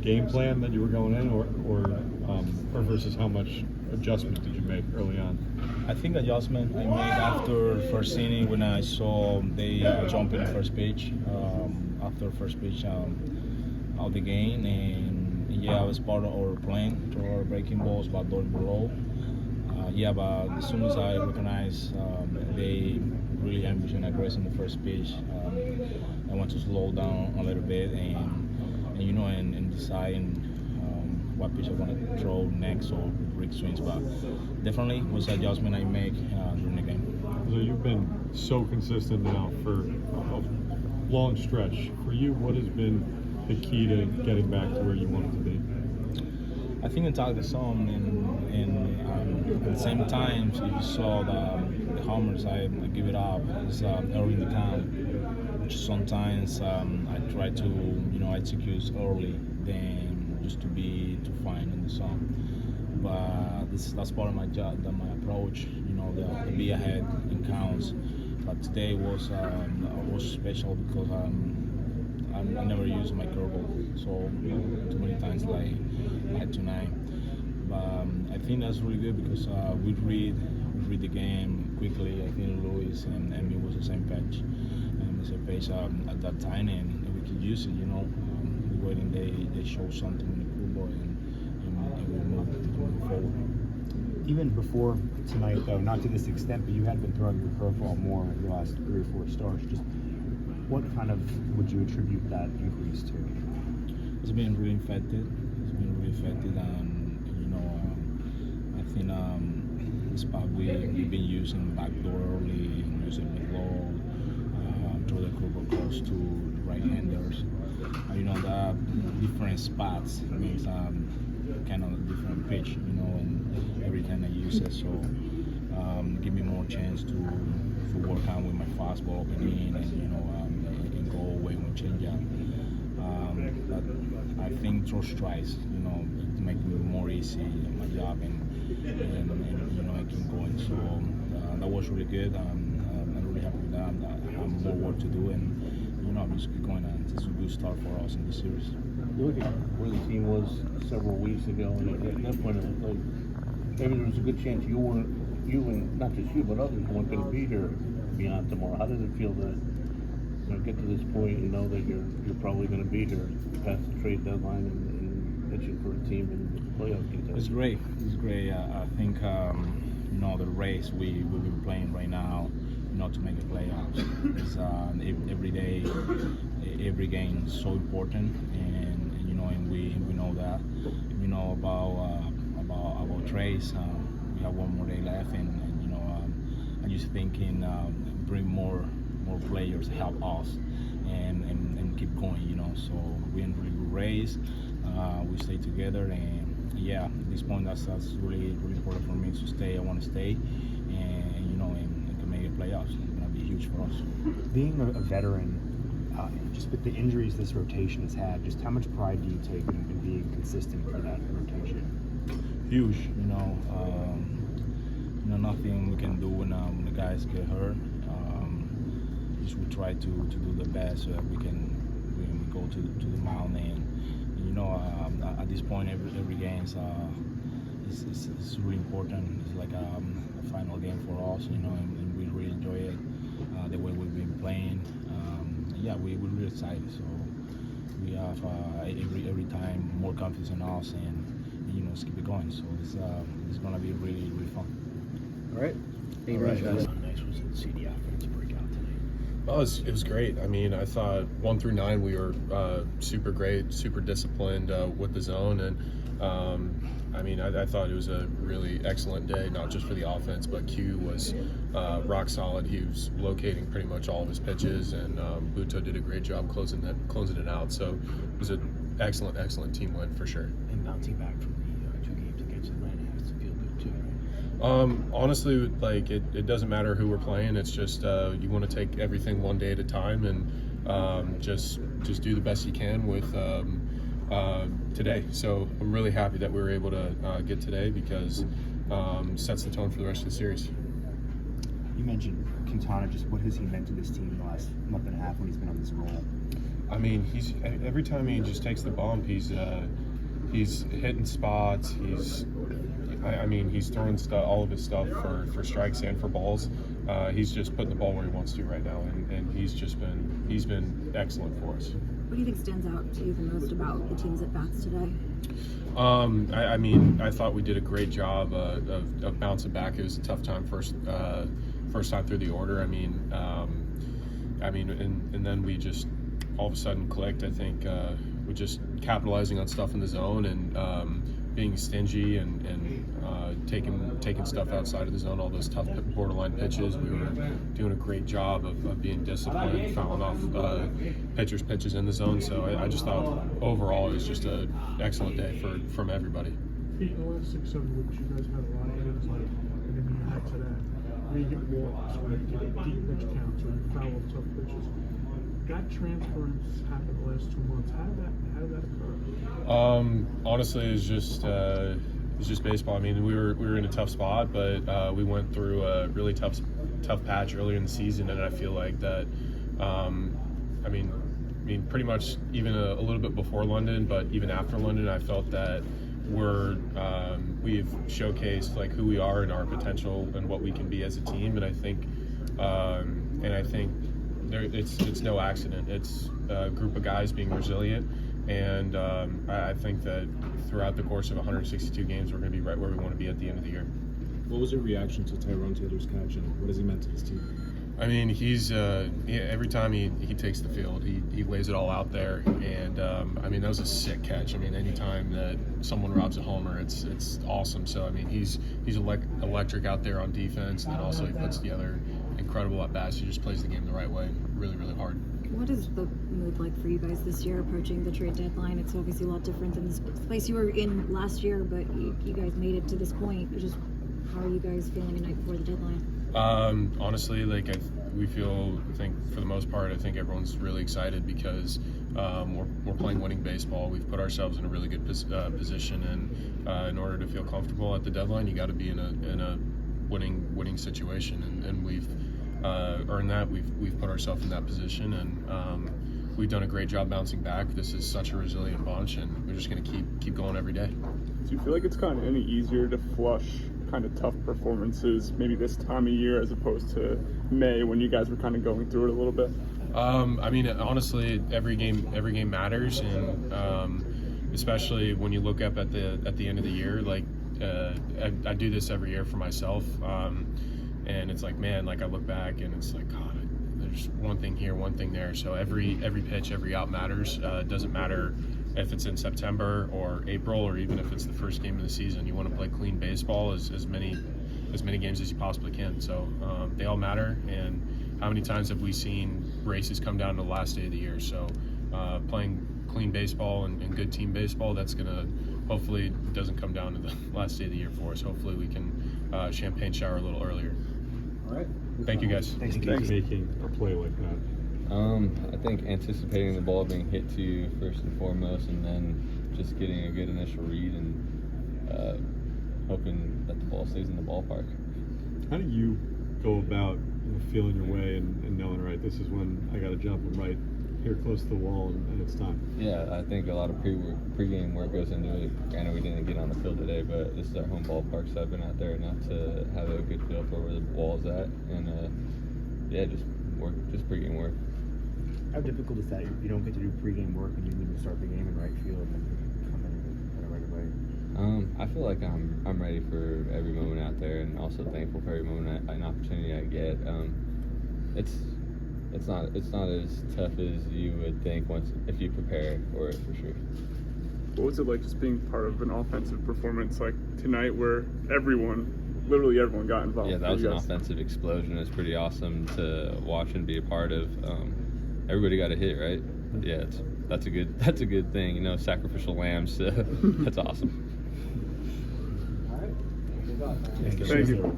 game plan that you were going in, or versus how much adjustment did you make early on? I think adjustment I made after first inning when I saw they jump in the first pitch, after first pitch of the game, and yeah, I was part of our plan to our breaking balls, but door below. Yeah, but as soon as I recognized they really ambitious and aggressive in the first pitch, I want to slow down a little bit and you know, and decide what pitch I want to throw next or break swings. But definitely was an adjustment I make during the game. So you've been so consistent now for a long stretch. For you, what has been the key to getting back to where you want it to be? I think I talked the song, and at the same time, if you saw the homers, I give it up. It's early in the count, which sometimes I try to execute early, then just to find in the song. But that's part of my job, my approach. To be ahead in counts. But today was special because I never used my curveball, so too many times like tonight. But I think that's really good because we read the game quickly. I think Luis and me was the same page, at that time, and we could use it. We waiting they show something in the curveball and we move forward. Even before tonight, though, not to this extent, but you had been throwing your curveball more in your last 3 or 4 starts. Just what kind of would you attribute that increase to? It's been really affected. And I think the spot we've been using backdoor early, and using it low, throw the curveball close to the right-handers. That different spots makes kind of a different pitch, and every time I use it, so give me more chance to work on with my fastball opening and go away with changeup. But I think throw strikes, to make me more easy my job and I keep going. So that was really good. I'm really happy with that. I have more work to do and I'm just keep going. It's a good start for us in this series. You look at where the team was several weeks ago, and at that point, it was like maybe there was a good chance you and not just you, but others weren't going to be here beyond tomorrow. How does it feel to get to this point and know that you're probably going to be here past the trade deadline and pitching for a team in the playoff contest? It's great. I think the race we've been playing right now, to make the playoffs. It's every day, every game is so important, and we know that. We know about trades. We have one more day left, and I'm just thinking bring more players help us and keep going. So we're in really good race. We stay together, and yeah, at this point that's really important for me to stay. I want to stay, and to make the playoffs. It's gonna be huge for us. Being a veteran, just with the injuries this rotation has had, just how much pride do you take in being consistent for that rotation? Huge, nothing we can do when the guys get hurt. Just we try to do the best so that we go to the mound, and at this point every game is really important. It's like a final game for us, and we really enjoy it. The way we've been playing, we're really excited. So we have every time more confidence in us, and just keep it going. So it's gonna be really fun. All right. Thank you very much, guys. Nice was to see the offense break out today. Well, it was great. I mean, I thought 1 through 9 we were super great, super disciplined with the zone, and I thought it was a really excellent day, not just for the offense, but Q was rock solid. He was locating pretty much all of his pitches, and Buto did a great job closing it out. So it was an excellent team win for sure. And bouncing back from the 2 games against Atlanta has to feel good too, right? Honestly, it doesn't matter who we're playing. It's just you want to take everything one day at a time, and just do the best you can with today. So I'm really happy that we were able to get today because sets the tone for the rest of the series. You mentioned Quintana. Just what has he meant to this team in the last month and a half when he's been on this role? I mean, he's every time he just takes the bump, he's hitting spots. I mean, he's throwing all of his stuff for strikes and for balls. He's just putting the ball where he wants to right now, and he's been excellent for us. What do you think stands out to you the most about the team's at bats today? I mean, I thought we did a great job of bouncing back. It was a tough time first time through the order. I mean, and then we just all of a sudden clicked. I think we're just capitalizing on stuff in the zone and being stingy and taking stuff outside of the zone. All those tough borderline pitches. We were doing a great job of being disciplined, fouling off pitchers' pitches in the zone. So I just thought overall it was just an excellent day from everybody. Pete, in the last 6-7 weeks, you guys had a lot of innings like, and then you had today. Where you get walks, where you get deep pitch counts, where you foul off tough pitches. That transference happened the last 2 months. How did that occur? Honestly, it's just baseball. I mean, we were in a tough spot, but we went through a really tough patch earlier in the season, and I feel like that. I mean, pretty much even a little bit before London, but even after London, I felt that we've showcased like who we are and our potential and what we can be as a team, and I think it's no accident. It's a group of guys being resilient, and I think that throughout the course of 162 games, we're going to be right where we want to be at the end of the year. What was your reaction to Tyrone Taylor's catch, and what has he meant to this team? I mean, he's every time he takes the field, he lays it all out there, and I mean that was a sick catch. I mean, anytime that someone robs a homer, it's awesome. So I mean, he's electric out there on defense, and then also he puts together incredible at bats. He just plays the game the right way, really hard. What is the mood like for you guys this year approaching the trade deadline? It's obviously a lot different than this place you were in last year, but you guys made it to this point. Just how are you guys feeling the night before the deadline? Honestly, like I think for the most part, I think everyone's really excited because we're playing winning baseball. We've put ourselves in a really good position, and in order to feel comfortable at the deadline, you got to be in a winning situation, and we've earned that. We've put ourselves in that position, and we've done a great job bouncing back. This is such a resilient bunch, and we're just going to keep going every day. Do you feel like it's kind of any easier to flush kind of tough performances maybe this time of year as opposed to May when you guys were kind of going through it a little bit? I mean, honestly, every game matters, and especially when you look up at the end of the year. Like I do this every year for myself, and it's like, man, like I look back and it's like, God, there's one thing here, one thing there. So every pitch, every out matters. It doesn't matter if it's in September or April, or even if it's the first game of the season. You want to play clean baseball as many games as you possibly can. So they all matter. And how many times have we seen races come down to the last day of the year? So playing clean baseball and good team baseball, that's gonna hopefully doesn't come down to the last day of the year for us. Hopefully we can champagne shower a little earlier. All right. Thank you guys. Thanks. Making a play like that. I think anticipating the ball being hit to you first and foremost, and then just getting a good initial read and hoping that the ball stays in the ballpark. How do you go about feeling your way and knowing, right, this is when I got to jump and right here close to the wall and it's time? Yeah, I think a lot of pregame work goes into it. I know we didn't get on the field today, but this is our home ballpark, so I've been out there enough to have a good feel for where the ball's at, and just pregame work. How difficult is that? You don't get to do pregame work and you need to start the game in right field and come in right away. I feel like I'm ready for every moment out there, and also thankful for every moment an opportunity I get. It's not as tough as you would think if you prepare for it, for sure. What was it like just being part of an offensive performance like tonight where literally everyone got involved? Yeah, that was an offensive explosion. It's pretty awesome to watch and be a part of. Everybody got a hit, right? Yeah, that's a good thing. Sacrificial lambs. That's awesome. All right. Thank you.